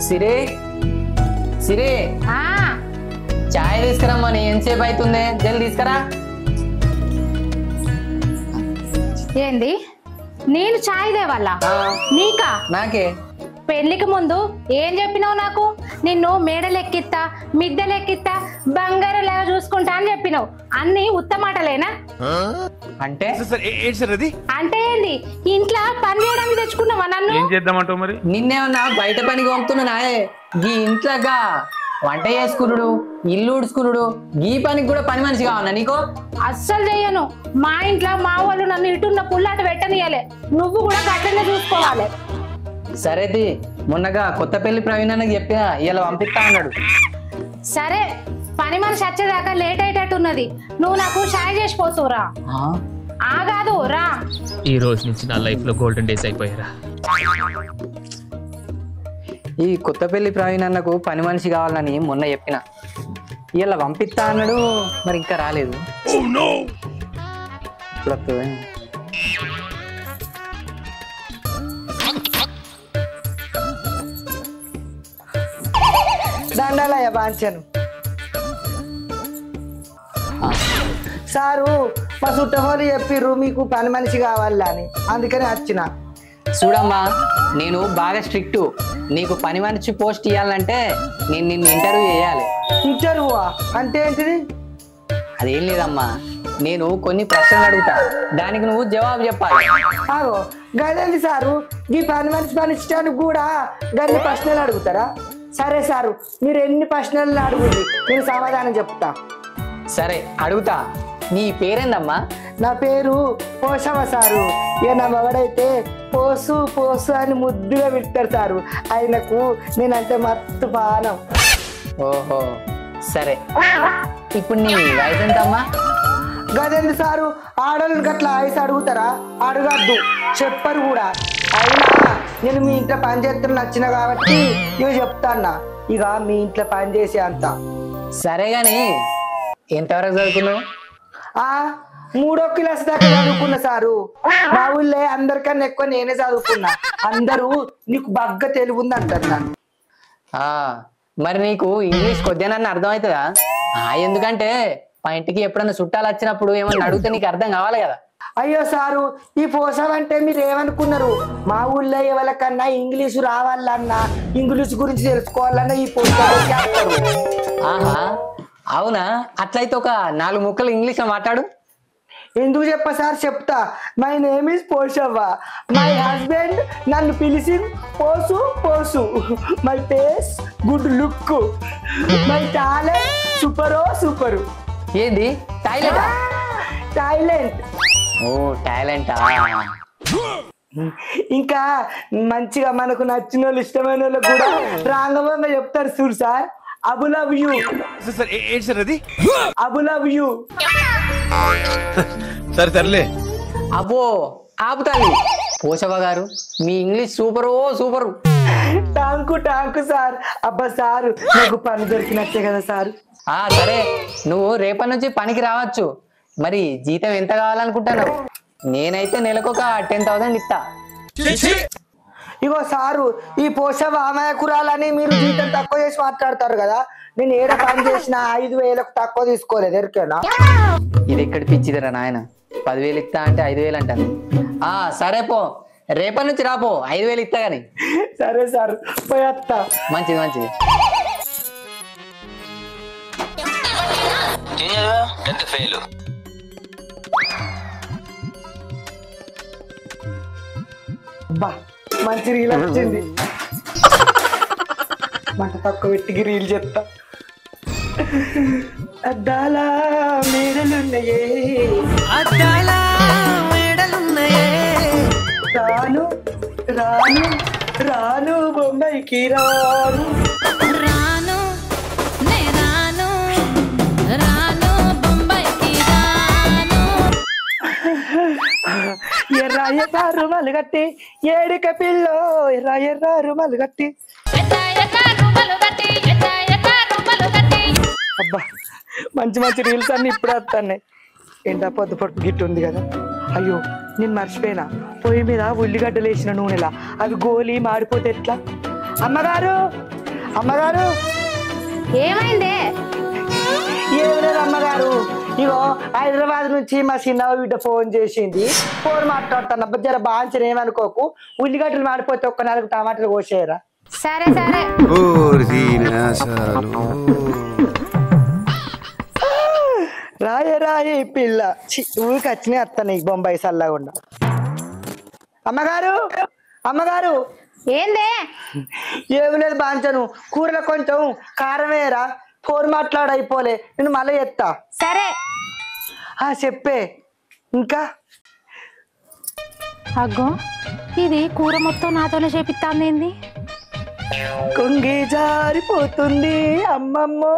సిరే సిరే చాయ్ తీసుకురమ్మని ఎంతసేపు అవుతుంది జల్ది తీసుకురా. ఏంది నేను చాయ్ దేవాలా నీకా? నాకే. పెళ్లికి ముందు ఏం చెప్పినావు నాకు? నిన్ను మేడలెక్కిత్తా మిద్దెలెక్కిత్తా బంగారులాగా చూసుకుంటా అని చెప్పినావు. అన్ని ఉత్తమాటలేనా? అంటే అంటే ఏంది? ఇంట్లో పని చేయడానికి తెచ్చుకున్నావా నన్ను? ఏం చేద్దామంటావు మరి? నిన్నేమన్నా బయట పనికి పంపుతున్నా గీ ఇంట్లోగా వంట చేసుకున్నాడు ఇల్లు ఉడుచుకున్నాడు గీ పనికి కూడా పని మనిషి కావాలా నీకు? అస్సలు చెయ్యను. మా ఇంట్లో మా వాళ్ళు నన్ను ఇటున్న పుల్లాట పెట్టనియాలి. నువ్వు కూడా గట్లనే చూసుకోవాలి. సరేది మొన్నగా కొత్త పెళ్లి ప్రవీణ్ అన్నకి చెప్పినా ఇలా పంపిస్తా అన్నాడు. సరే పని మనిషి వచ్చేదాకా లేట్ అయ్యేటట్టున్నది. నువ్వు నాకు చాయ్ చేసిపోతురా. ఆగాదు రా. ఈ రోజు నుంచి నా లైఫ్ లో గోల్డెన్ డేస్ అయిపోయారా. ఈ కొత్త పెళ్లి ప్రవీణ్ అన్నకు పని మనిషి కావాలని మొన్న చెప్పిన ఇలా పంపిస్తా అన్నాడు. మరి ఇంకా రాలేదు. దండాలయ్య బాంచను సారు మా చుట్టమోలు చెప్పిర్రు మీకు పని మనిషి కావాలని, అందుకని వచ్చిన. చూడమ్మా నేను బాగా స్ట్రిక్ట్. నీకు పని మనిషి పోస్ట్ ఇవ్వాలంటే నేను నిన్ను ఇంటర్వ్యూ చేయాలి. ఇంటర్వ్యూవా అంటే ఏంటిది? అదేం లేదమ్మా, నేను కొన్ని ప్రశ్నలు అడుగుతా, దానికి నువ్వు జవాబు చెప్పాలి. ఆగో గదండి సారు, ఈ పని మనిషి పనిచ్చడానికి కూడా గన్ని ప్రశ్నలు అడుగుతారా? సరే సారు, మీరు ఎన్ని ప్రశ్నలు అడుగుంది నేను సమాధానం చెప్తా. సరే అడుగుతా. నీ పేరేందమ్మా? నా పేరు పోషవ సారు. ఇక నా మగడైతే పోసు పోసు అని ముద్దుగా పిలుస్తారు సారు. ఆయనకు నేనంటే మత్తు పానం. ఓహో సరే, ఇప్పుడు నీ వయసు ఎంతమ్మా? గదండి సారు, ఆడోళ్ళని గట్లా ఆయుస్ అడుగుతారా? అడగద్దు, చెప్పరు కూడా. అయినా నేను మీ ఇంట్లో పని చేస్తున్న నచ్చిన కాబట్టి ఇవి చెప్తాన్నా. ఇక మీ ఇంట్లో పని చేసే అంత. సరే గాని ఎంతవరకు చదువుకున్నావు? 3వ క్లాస్ దాకా చదువుకున్నా సారు. మా ఊళ్ళో అందరికన్నా ఎక్కువ నేనే చదువుకున్నా. అందరూ నీకు బాగా తెలుగు ఉంది అంటారు నన్ను. మరి నీకు ఇంగ్లీష్ కొద్దిగా అర్థమవుతుందా? ఎందుకంటే మా ఇంటికి ఎప్పుడన్నా చుట్టాలు వచ్చినప్పుడు ఏమన్నా అడిగితే నీకు అర్థం కావాలి కదా. అయ్యో సారు, ఈ పోసావంటే మీరు ఏమనుకున్నారు? మా ఊళ్ళో ఎవరికన్నా ఇంగ్లీషు రావాలన్నా ఇంగ్లీష్ గురించి తెలుసుకోవాలన్నా ఈ పోసాలు చేస్తారు. ఆహా అవునా? అట్లయితే ఒక 4 ముక్కలు ఇంగ్లీష్ లో మాట్లాడు. ఎందుకు చెప్ప సార్? చెప్తా. My name is Poshavva. My husband నన్ను పిలిచి పోసు పోసు. My face good look. My talent సూపరో సూపరు. ఏంది టాయిలెట్? టాయిలెంట్. ఓ టాలెంటా? ఇంకా మంచిగా మనకు నచ్చిన వాళ్ళు ఇష్టమైన వాళ్ళు కూడా రాంగవంగా చెప్తారు చూడు sir. Abu love you. Abu love you. సరే సర్లే. అబ్బో ఆపుతాలి. పోషవ గారు మీ ఇంగ్లీష్ సూపర్ ఓ సూపర్. టాంకు సార్. అబ్బా సారు, నాకు పని దొరికినట్టే కదా సార్. సరే నువ్వు రేపటి నుంచి పనికి రావచ్చు. మరి జీతం ఎంత కావాలనుకుంటాను? నేనైతే నెలకొక 10,000 ఇస్తా. ఇగో సారు, ఈ పోషవ అమాయకురాలని మీరు జీతం తక్కువ చేసి మాట్లాడతారు కదా. నేను ఏడ పని చేసిన 5,000కు తక్కువ తీసుకోలేదు. ఎరికేనా? ఇది ఎక్కడ పిచ్చిదిరా నాయన. 10,000 ఇస్తా అంటే 5,000 అంటాను. సరే పో, రేపటి నుంచి రాపో, 5,000 ఇస్తా గాని. సరే సార్, పోయేస్తా. మంచిది మంచిది. బా మంచి రీల్ వచ్చింది. మంట తక్కువ పెట్టి రీల్ చెప్తా. అద్దాల మేడలున్నాయే, అద్దాల మేడలున్నాయే, రాను రాను రాను బొంబాయికి రాను, రాను నే రాను రాను బొంబాయికి రాను. ఎర్ర ఎర్ర రుమాలు కట్టి ఏడిక పిల్లో, ఎర్ర ఎర్ర రుమాలు కట్టి. అబ్బా మంచి మంచి రీల్స్ అన్ని ఇప్పుడే వస్తున్నాయి. ఏంటా పొద్దు పొట్టు గిట్టు ఉంది కదా. అయ్యో నేను మర్చిపోయినా, పొయ్యి మీద ఉల్లిగడ్డలు వేసిన నూనెలా అవి గోలి మాడిపోతే ఎట్లా? అమ్మగారు అమ్మగారు ఏమైందే? ఏం లేదు అమ్మగారు, ఇగో హైదరాబాద్ నుంచి మా చిన్న బిడ్డ ఫోన్ చేసింది. ఫోన్ మాట్లాడుతున్నా, జర బాగా ఏమనుకోకు. ఉల్లిగడ్డలు మాడిపోతే ఒక్క 4 టమాటాలు కోసేయరా. సరే సరే. రాయే పిల్ల ఊరికి వచ్చినాయి అత్త నీకు బొంబాయి సల్లగుండా. అమ్మగారు ఏందే? ఏమి లేదు బాంచను, కూరలో కొంచెం కారం వేయరా. ఫోన్ మాట్లాడైపోలే, నేను మళ్ళీ ఎత్తా. సరే. చెప్పే ఇంకా. అగ్గో ఇది కూర మొత్తం నాతోనే చేపిస్తాంది. కొంగి జారిపోతుంది అమ్మమ్మో,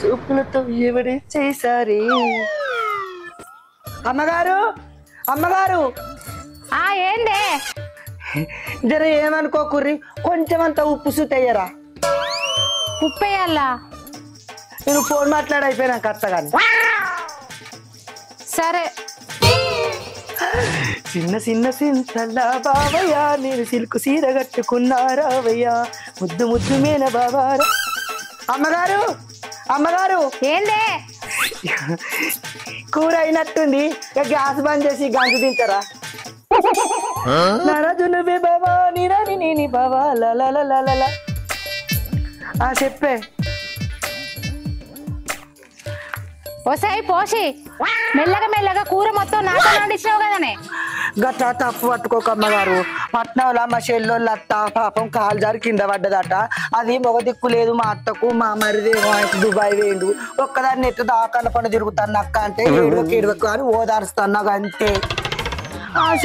చూపులతో ఎవడే చేసారి. అమ్మగారు ఏందే? జర ఏమనుకోకుర్రి, కొంచెం అంత ఉప్పు సుతయ్యరా. ఉప్పేయాలా? నేను ఫోన్ మాట్లాడైపోయినాక అత్తగాని. సరే. చిన్న చిన్న సింతల్లా బావయ్యా, నేను సిల్కు సీర కట్టుకున్నారావయ్యా, ముద్దు ముద్దు మేన బావారా. అమ్మగారు ఏందే? కూర అయినట్టుంది, గ్యాస్ బంద్ చేసి గంజు తింటారా. నరజునువే బావా నీరాని నేని బావా లల. చెప్పే. ఓసారి పోసి మెల్లగా కూర మొత్తం నాతో వండించినావు కదనే. గట్లా తప్పు పట్టుకోక అమ్మగారు, పట్నంలో మా చెల్లెళ్ళు అత్త పాపం కాలు జారి కింద పడ్డదట. అది మొగ దిక్కు లేదు మా అత్తకు. మా మరిదేమో దుబాయ్ వేయండు, ఒక్కదాన్ని ఎట్టు దాకాన్న పని తిరుగుతాను అక్క అంటే ఏడువకు అని ఓదారుస్తాను అంతే.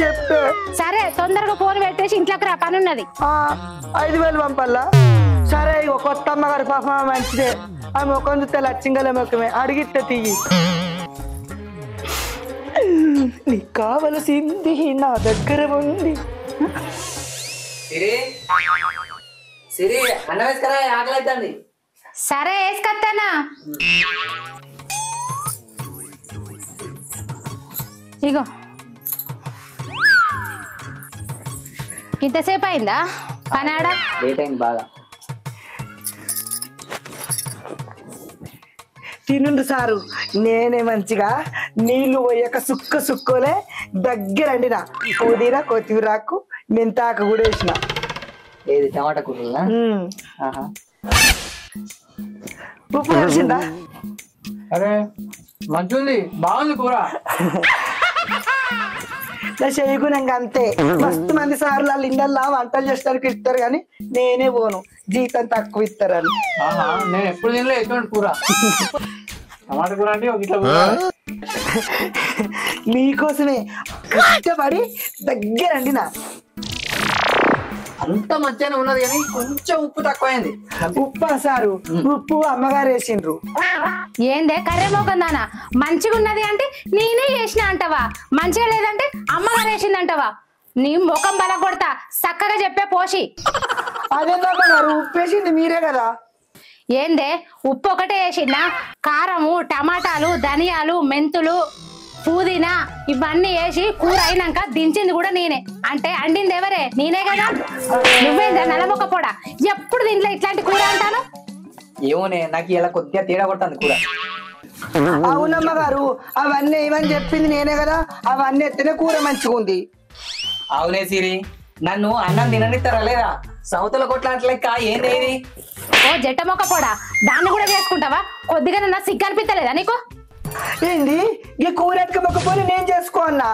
చెప్పే. సరే తొందరగా ఫోన్ పెట్టేసి ఇంట్లోకి రా, పని ఉన్నది. 5,000 పంపల్లా. సరే ఇగో కొత్త అమ్మగారు పాప మంచిదే, ఆ ముఖం చూస్తే లచ్చింగల ముఖమే, అడిగితే తీయి. నీకు కావలసింది నా దగ్గర ఉంది. సరే వేసుకొస్తానా. ఇగో ఇంతసేపు అయిందా పనాడా? బాగా తినుండు సారు, నేనే మంచిగా నీళ్లు పోయాక సుక్కోలే దగ్గరండి. నా పుదీనా కొత్తిమీరాకు మెంతాకు కూడా వేసిన. ఏది టమాటా కూర? ఉప్పు వేసిందా? అరే మంచిది, బాగుంది కూర. నా చేయకున్నాక అంతే. మస్తు మంది సార్లు వాళ్ళు ఇళ్ళల్లో వంటలు చేసేసరికి ఇస్తారు, కానీ నేనే పోను, జీతం తక్కువ ఇస్తారని. నేను ఎప్పుడు తినలే ఎటువంటి కూర. టమాటా కూర అంటే ఒక ఇట్లా మీకోసమే కష్టపడి దగ్గరండి. నా అంత మంచిగానే ఉన్నది కానీ కొంచెం ఉప్పు తక్కువైంది. ఉప్పు సారు, ఉప్పు అమ్మగారు వేసిండ్రు. ఏందే కర్రీ మోకందానా? మంచిగా ఉన్నది అంటే నేనే చేసిన అంటవా, మంచిగా లేదంటే అమ్మగారు వేసిందంటవా? నీ ముఖం బల కొడతా, చక్కగా చెప్పే పోసి. అదేందమ్మగారు, ఉప్పు వేసింది మీరే కదా. ఏందే ఉప్పు ఒకటే వేసిందా? కారము, టమాటాలు, ధనియాలు, మెంతులు, పుదీనా ఇవన్నీ వేసి కూర అయినాక దించింది కూడా నేనే. అంటే అండింది ఎవరే? నేనే కదా. నువ్వేందా నలమొక్క పొడ, ఎప్పుడు దీంట్లో ఇట్లాంటి కూర అంటాను? ఏమోనే, నాకు ఇలా కొద్దిగా తేడా కొట్టాను కూర. అవునమ్మ గారు, అవన్నీ ఏమని చెప్పింది నేనే కదా. అవన్నీ ఎత్తనే కూర మంచిగా ఉంది. అవునే సిరి, నన్ను అన్నం తిననిస్తారా లేదా? సౌతుల కొట్లాట్లెక్క ఏంది? ఓ జట్ట మొక్క పొడ, దాన్ని కూడా చేసుకుంటావా? కొద్దిగా నా సిగ్గు అనిపించలేదా నీకు? ఏంది ఈ కూర ఎక్కకపోతే నేను చేసుకోన్నా?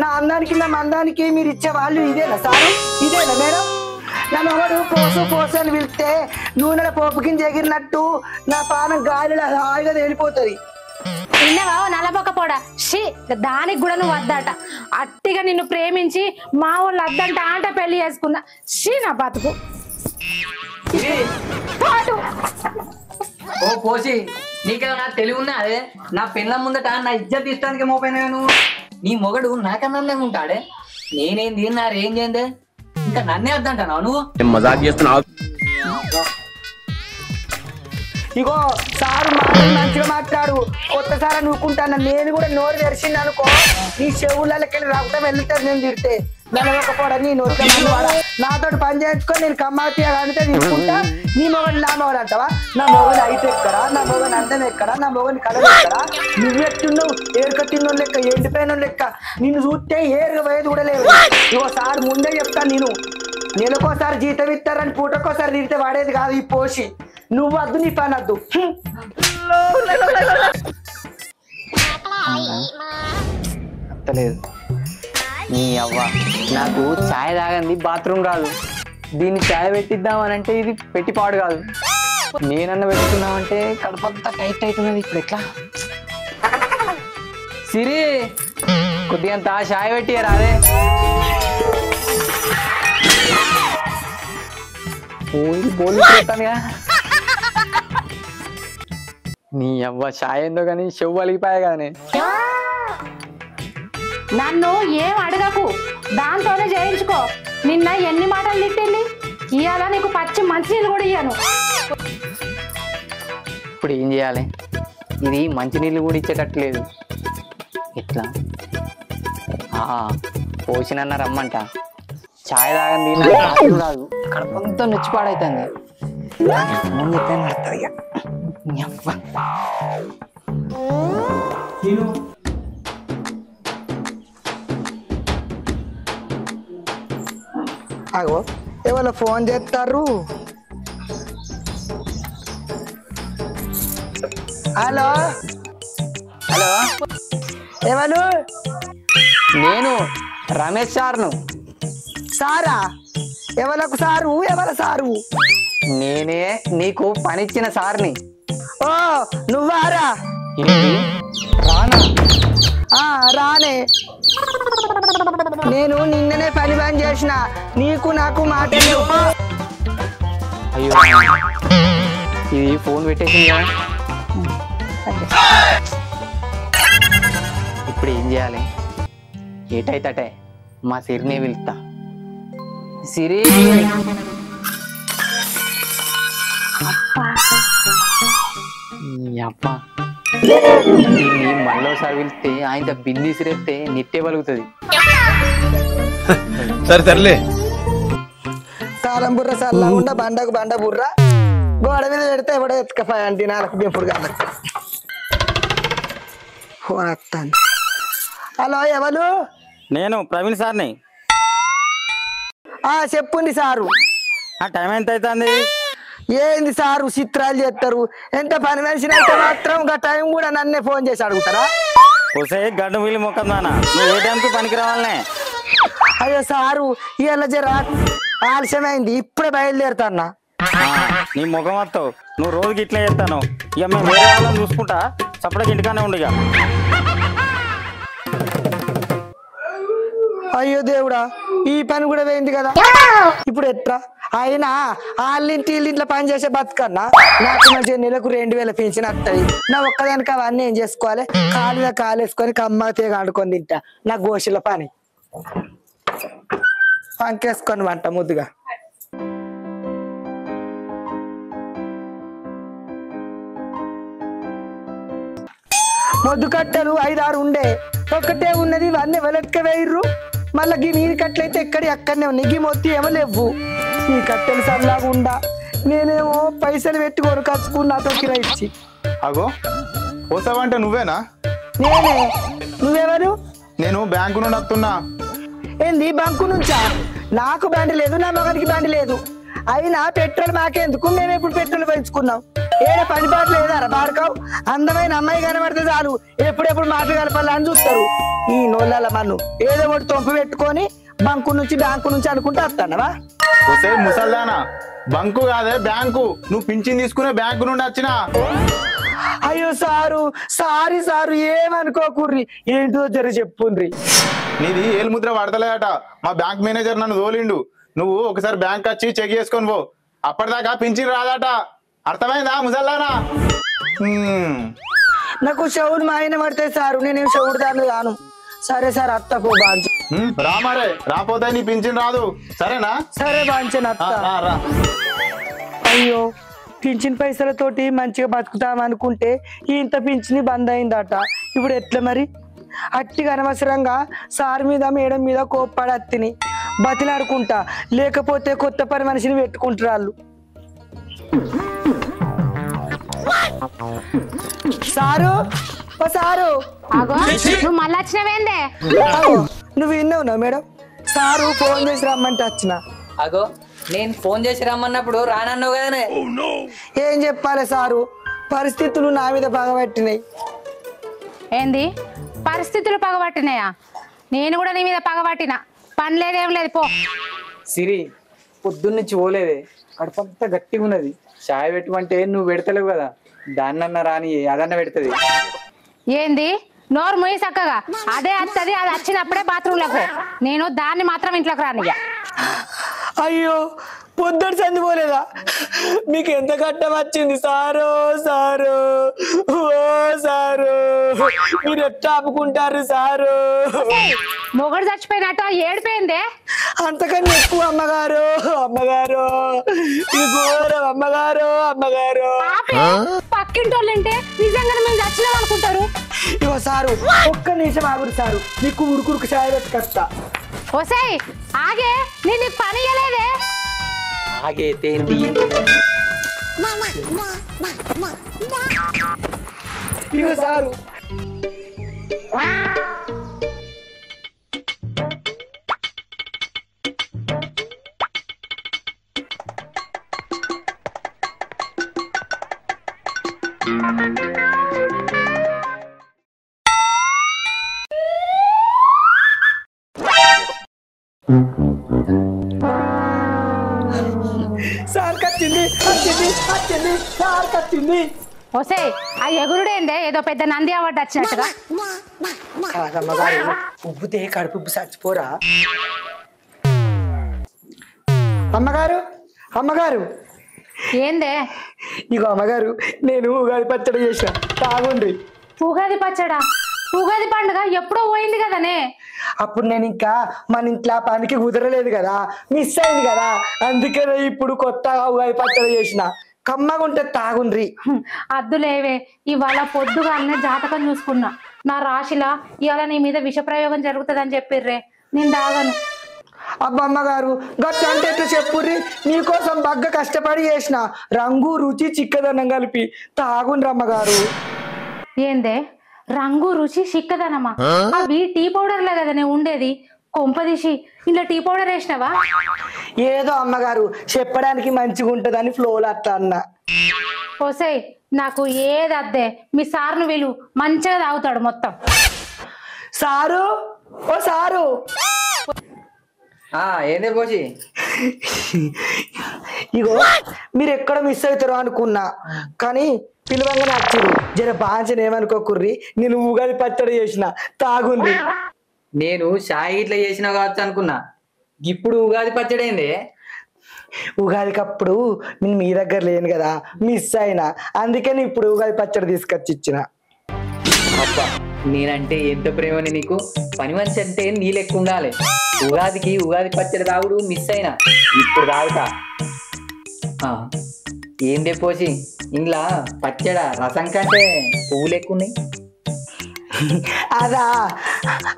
నా అన్నానికి నా మందానికి మీరు ఇచ్చే వాళ్ళు ఇదేనా సారు? ఇదేనా మేడం? నా మగడు పోసు అని పిలిస్తే నూనెల పోపు కింద ఎగిరినట్టు నా పానం గాలిలో హాయిగా తేలిపోతుంది. తిన్నవా నలబొక్క పోడా? షీ, దానికి కూడా నువ్వు వద్దట. అట్టిగా నిన్ను ప్రేమించి మా వాళ్ళు వద్దంట ఆంట పెళ్లి చేసుకున్నా. షీ నా బతుకు. ఓ పోసి, నీకేమన్నా తెలివి ఉన్నా? అదే నా పిల్లల ముందట నా ఇజ్జత్ తీయడానికి మోపోయినా నువ్వు. నీ మొగడు నాకన్నా ఉంటాడే, నేనేంది నారేం చేయండి, ఇంకా నన్నే వద్దంటావు నువ్వు. మజాక్ చేస్తున్నావు. ఇగో సారు మంచిగా మాట్లాడు, కొత్తసారి నువ్వుకుంటాను. నేను కూడా నోరు తెరిచింది అనుకో, నీ చెవులకి రక్తం వెళ్తారు నేను తిడితే. నలవకపోవడం నీ నోరు నాతో పని చేసుకొని నేను కమ్మాతిగా అంటే తీసుకుంటా. నీ మొగని నా మొగని అంటావా? నా మొగని అయితే ఎక్కడా, నా మొగని అందం ఎక్కడా, నా మొగని కలర్ ఎక్కడా? నువ్వెట్టున్నావు ఏరుకట్టిన లెక్క, ఎండిపోయిన లెక్క. నిన్ను చూస్తే ఏరుగా పోయేది కూడా లేదు. ఇంకోసారి ముందే చెప్తాను, నేను నెలకోసారి జీతం ఇస్తారని పూటకోసారి తిరిగితే వాడేది కాదు ఈ పోసి. నువ్వు వద్దు, నీ పని వద్దు. అత్తలేదు నీ అవ్వ. నాకు ఛాయ్ తాగంది బాత్రూమ్ రాదు. దీన్ని ఛాయ్ పెట్టిద్దామనంటే ఇది పెట్టి పాడు కాదు. నేనన్న పెట్టుకున్నామంటే కడపంతా టైట్ అవుతున్నది. ఇప్పుడు ఎట్లా? సిరి కొద్దిగంత ఛాయ్ పెట్టియరా? అదే పోయి బోలు పెట్టానుగా. నీ అవ్వ ఛాయ్ ఏందో కానీ చెవు అలిగిపోయా కదా. నేను నన్ను ఏం అడగకు, దాంతోనే చేయించుకో. నిన్న ఎన్ని మాటలు తిట్టింది, ఇవాళ నీకు పచ్చి మంచినీళ్ళు కూడా ఇయ్యను. ఇప్పుడు ఏం చేయాలి? ఇది మంచినీళ్ళు కూడా ఇచ్చేటట్టు లేదు. ఎట్లా? పోసినన్న రమ్మంట. ఛాయ్ తాగంది కాదు, కడపంతా నొచ్చి పాడైతుంది. ముందు నడుతుంది ఇక. అగో ఎవరో ఫోన్ చేస్తారు. హలో హలో, ఎవరు? నేను రమేష్ సార్ను. సారా? ఎవరకు సారు? ఎవరు సారు? నేనే నీకు పనిచ్చిన సార్ని. ఓ నువ్వారా? ఏంటి రానా? రానే. నేను నిన్ననే పని బంద్ చేసిన. నీకు నాకు మాట. అయ్యో ఇది ఫోన్ పెట్టేసింది. ఇప్పుడు ఏం చేయాలి? ఏటైతే మా సిరినే పిలుస్తా. సిరి అప్ప దీన్ని మళ్ళోసారి పిలిస్తే ఆయన బింది సిరేస్తే నెట్టే పలుకుతుంది. సరే సర్లే. కాలం బుర్ర సల్లా ఉండ బండకు బండ బుర్ర గోడ మీద పెడితే ఎవడో ఎత్తుకపోయా అంటే నాకు పెంపుడు కాదు. ఫోన్ వస్తాను. హలో ఎవరు? నేను ప్రవీణ్ సార్ని. చెప్పుండి సారు. టైం ఎంత అవుతుంది? ఏంది సారు చిత్రాలు చేస్తారు? ఎంత పని మనిషినైతే మాత్రం ఇంకా టైం కూడా నన్నే ఫోన్ చేసి అడుగుతారా? వస్తే గడ్డు వీళ్ళు మొక్కదానా, నువ్వు ఏ టైంకి పనికి రావాలనే. అయ్యో సారు ఇలా జర ఆలస్యమైంది, ఇప్పుడే బయలుదేరుతాన్నా. నీ ముఖం వస్తావు, నువ్వు రోజుకి ఇట్లా చేస్తాను. ఇక మేము వేరే వాళ్ళని చూసుకుంటా, చప్పటికి ఇంటికానే ఉండు. ఇక అయ్యో దేవుడా, ఈ పని కూడా పోయింది కదా. ఇప్పుడు ఎట్లా? అయినా వాళ్ళింటి వీళ్ళింట్లో పని చేసే బతుకన్నా నాకు మంచిగా నెలకు 2000 పెన్షన్ వస్తుంది. నా ఒక్కదానికి అవన్నీ ఏం చేసుకోవాలి? కాలుగా కాలేసుకొని కమ్మతీగా ఆడుకొని తింటా. నా గోషుల పని పంకేసుకొని వంట ముద్దుగా. మొద్దు కట్టలు 5-6 ఉండే, ఒక్కటే ఉన్నది. ఇవన్నీ వెలట్క వేయర్రు. మళ్ళీ గీ నీరు కట్టలైతే అక్కడనే ఉన్నాయి. గీ మొత్తం ఏమో లేవు. ఈ కట్టెలు సల్లాగా ఉండా. నేనేమో పైసలు పెట్టి కొనుకొచ్చుకుని నాతో కిరా ఇచ్చి. అగో పోసావంటే నువ్వేనా? నేనే. నువ్వెవరు? నేను బ్యాంకు నుండి వస్తున్నా. ఏంది బంకు నుంచా? నాకు బండి లేదు, నా మగనికి బండి లేదు. అయినా పెట్రోల్ మాకెందుకు? మేము ఎప్పుడు పెట్రోల్ పెంచుకున్నాం? ఏడ పని పాటలు లేదారా బాడకావు? అందమైన అమ్మాయి కనబడితే చాలు ఎప్పుడెప్పుడు మాటలు కలపాలి అని చూస్తారు. ఈ నోళ్ళ మన్ను ఏదో ఒకటి తొంప పెట్టుకొని బంకు నుంచి బ్యాంకు నుంచి అనుకుంటా వస్తానవా? వస్తే ముసల్దానా, బంకు కాదే బ్యాంకు. నువ్వు పింఛన్ తీసుకునే బ్యాంకు నుండి వచ్చినా. అయ్యో సారు, సారీ సారు, ఏమనుకోకుర్రి. ఏంటో జర చెప్పుండ్రి. నీది ఏలు ముద్ర పడతలేదట. మా బ్యాంక్ మేనేజర్ నన్ను తోలిండు. నువ్వు ఒకసారి బ్యాంక్ వచ్చి చెక్ చేసుకొని పో. అప్పటిదాకా పింఛన్ రాదట. అర్థమైందా ముసల్దానా? నాకు చెవుడు మా ఆయన పడితే సారు, నేనేం చెవుడు దాన్ని రాను. సరే సార్ అత్త పో బాంచు. రామారే, రాపోతే నీ పింఛన్ రాదు. సరేనా? సరే బాంచను అత్త. రా. అయ్యో, పింఛన్ పైసలతోటి మంచిగా బతుకుతాం అనుకుంటే ఇంత పింఛని బంద్ అయిందట. ఇప్పుడు ఎట్లా మరి? అట్టిగా అనవసరంగా సార్ మీద మేడం మీద కోప్పడత్తిని. బతిలాడుకుంటా, లేకపోతే కొత్త పని మనిషిని పెట్టుకుంటారు వాళ్ళు. సారు ఓ సారు, అగో నువ్వు మళ్ళీ వచ్చినవేందే? అగో, నువ్వు విన్నావునా మేడం? సారు ఫోన్ చేసి రమ్మంటే వచ్చిన. అగో నేను ఫోన్ చేసి రమ్మన్నప్పుడు రానన్నావు కదనే. ఏం చెప్పాలి సారు, పరిస్థితులు నా మీద పగబట్టినాయి. ఏంది పరిస్థితులు పగబట్టినాయా? నేను కూడా నీ మీద పగబట్టిన. పని లేదేం లేదు, పో. సిరి పొద్దున్నుంచి పోలేదే, కడుపంతా గట్టిగా ఉన్నది. చాయ్ పెట్టమంటే నువ్వు పెడతలేవు కదా, దాన్నన్నా రాని అదన్న పెడుతుంది. ఏంది నోరు ముయ్యి చక్కగా, అదే వస్తుంది, అది వచ్చినప్పుడే బాత్రూంలకు. నేను దాన్ని మాత్రం ఇంట్లోకి రానియ్య. అయ్యో పొద్దుడు చందిపోలేదా? మీకు ఎంత కట్టం వచ్చింది సారు? సారు ఓ సారు, మీరు ఎట్లా ఆపుకుంటారు సారు? మొగడు చచ్చిపోయినట్టు ఏడిపోయిందే. అంతకన్నా ఎక్కువ అమ్మగారు, అమ్మగారు ఇది ఘోరం అమ్మగారు, అమ్మగారు. పక్కింటోళ్ళు అంటే నిజంగానే మేము చచ్చినాం అనుకుంటారు. ఇగో సారు ఒక్క నిమిషం ఆగురు సారు, నీకు ఉడుకుడుకు చాయ్ పెట్టుకొస్తా. ఓసేయ్ ఆగే, నేను నీకు పని ఇయ్యలేదే. ఆగే తేంది ఇగో సారు. సార్ కచ్చింది, వచ్చింది, వచ్చింది, సార్ కచ్చింది. ఓసేయ్ ఆ ఎగురుడేందే, ఏదో పెద్ద నంది అవార్డు వచ్చినట్టుగా. కాదమ్మగారు, ఉబ్బుతే కడుపు చచ్చిపోరా. అమ్మగారు, అమ్మగారు ఏందే? ఇగో అమ్మగారు, నేను ఉగాది పచ్చడి చేసిన, తాగుండ్రి. ఉగాది పచ్చడా? ఉగాది పండుగ ఎప్పుడో పోయింది కదనే. అప్పుడు నేను ఇంకా మన ఇంట్లో పనికి కుదరలేదు కదా, మిస్ అయింది కదా, అందుకనే ఇప్పుడు కొత్తగా ఉగాది పచ్చడి చేసిన. కమ్మగుంటే తాగుండ్రి. అద్దులేవే, ఇవాళ పొద్దుగానే జాతకం చూసుకున్నా. నా రాశిలా ఇవాళ నీ మీద విషప్రయోగం జరుగుతుందని చెప్పిర్రే, నేను తాగను. అబ్బమ్మగారు గట్ట అంటే ఎట్లా చెప్పుర్రి, నీకోసం బగ్గ కష్టపడి చేసిన, రంగు రుచి చిక్కదనం కలిపి తాగుండ్రి అమ్మగారు. ఏందే రంగు రుచి చిక్కదనమా? అవి టీ పౌడర్లే కదా నేను ఉండేది. కొంపదీసి ఇలా టీ పౌడర్ వేసినావా? ఏదో అమ్మగారు చెప్పడానికి మంచిగా ఉంటదని ఫ్లోలో అట్లా అన్నా. ఓసేయ్ నాకు ఏది అద్దే, మీ సార్ను వీలు మంచిగా తాగుతాడు మొత్తం. సారు ఓ సారు, ఏందే పోసి? ఇగో మీరు ఎక్కడ మిస్ అవుతారో అనుకున్నా, కానీ పిలవంగానే వచ్చారు. జర బాంచని ఏమనుకోకుర్రి, నేను ఉగాది పచ్చడి చేసిన, తాగుంది. నేను షాయి ఇట్లా చేసినా కావచ్చు అనుకున్నా, ఇప్పుడు ఉగాది పచ్చడి అయింది. ఉగాదికి అప్పుడు నేను మీ దగ్గర లేను కదా, మిస్ అయినా, అందుకని ఇప్పుడు ఉగాది పచ్చడి తీసుకొచ్చి ఇచ్చిన. అబ్బా నేనంటే ఎంత ప్రేమని నీకు. పని మనిషి అంటే నీ లెక్క ఉండాలి. ఉగాదికి ఉగాది పచ్చడి తాగుడు మిస్ అయినా, ఇప్పుడు తాగుతా. ఏందే పోసి, ఇంట్లో పచ్చడ రసం కంటే పువ్వులు ఎక్కువ ఉన్నాయి. అదా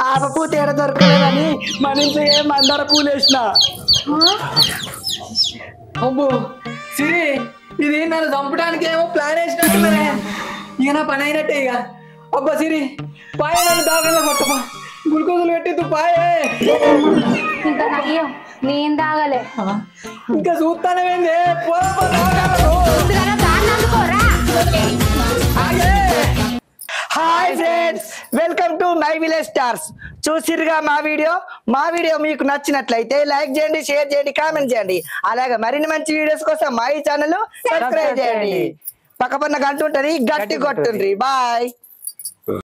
ఆపపూ తేడా దొరకలేదని మన ఇంట్లో ఏ మందార పూలు వేసిన. అబ్బో సిరి, ఇది నన్ను చంపడానికి ఏమో ప్లాన్ వేసినట్టున్నానే. ఇక నా పని అయినట్టే ఇక. అబ్బా సిరి పాయ, నన్ను దాగంలో కొట్టపా, గుల్కోజులు పెట్టి పాయే. ఇంకా నయ్యం, నేను తాగలే. ఇంకా చూస్తానేంది? Hi friends, welcome to my village stars. చూసిరుగా మా వీడియో మీకు నచ్చినట్లయితే లైక్ చేయండి, షేర్ చేయండి, కామెంట్ చేయండి. అలాగే మరిన్ని మంచి వీడియోస్ కోసం మా ఈ ఛానల్ సబ్స్క్రైబ్ చేయండి. పక్కపన్న గంట ఉంటుంది, గట్టి కొట్టుండ్రి. బాయ్.